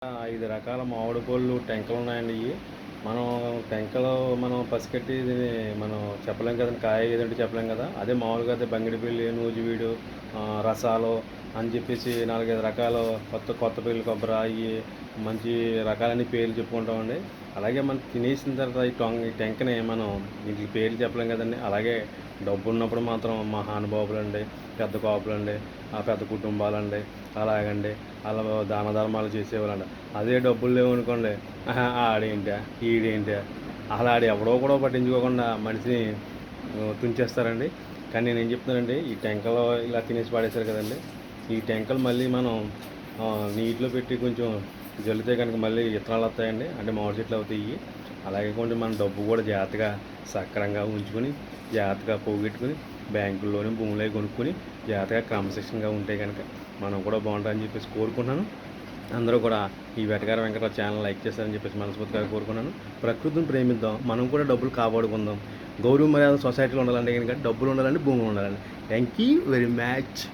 5 రకాల మామిడి పళ్ళు టెంకలు ఉన్నాయండి ఇయి. మనం టెంకలు మనం పసిగట్టి ఇది మనం చెప్పలేం కదండీ. కాయ ఏదంటే చెప్పలేం కదా! అదే మామూలుగా అయితే బంగిడిపల్లి, నూజివీడు, రసాలు అని చెప్పేసి 4, 5 రకాలు కొత్తపల్లి కొబ్బరి అయి మంచి రకాలన్నీ పేర్లు చెప్పుకుంటామండి. అలాగే మనం తినేసిన తర్వాత ఈ టెంకని మనం వీటికి పేర్లు చెప్పలేం కదండీ. అలాగే డబ్బున్నప్పుడు మాత్రం మహానుభావులండి, పెద్ద కాపులండి, పెద్ద కుటుంబాలండి, అలాగండి అలా దాన ధర్మాలు చేసేవాళ్ళండి. అదే డబ్బులు లేవనుకోండి, ఆడేంటా ఈడేంటా అలా ఆడు ఎవడో కూడా పట్టించుకోకుండా మనిషిని తుంచేస్తారండి. కానీ నేనేం చెప్తున్నానండి, ఈ టెంకలు ఇలా తినేసి పడేశారు కదండి, ఈ టెంకలు మళ్ళీ మనం నీటిలో పెట్టి కొంచెం జల్లితే కనుక మళ్ళీ విత్తనాలు వస్తాయండి, అంటే మామిడి చెట్లు అవుతాయి. అలాగే కొంచెం మన డబ్బు కూడా జాగ్రత్తగా సక్రంగా ఉంచుకొని జాగ్రత్తగా పోగొట్టుకుని బ్యాంకుల్లోని భూములు అవి కొనుక్కొని జాగ్రత్తగా క్రమశిక్షణగా ఉంటే కనుక మనం కూడా బాగుంటుందని చెప్పేసి కోరుకుంటున్నాను. అందరూ కూడా ఈ వేటగారి వెంకటరావు ఛానల్ లైక్ చేస్తారని చెప్పేసి మనస్ఫూర్తిగా కోరుకున్నాను. ప్రకృతిని ప్రేమిద్దాం, మనం కూడా డబ్బులు కాపాడుకుందాం. గౌరవ మర్యాద సొసైటీలో ఉండాలంటే కనుక డబ్బులు ఉండాలండి, భూములు ఉండాలండి. Thank you very much.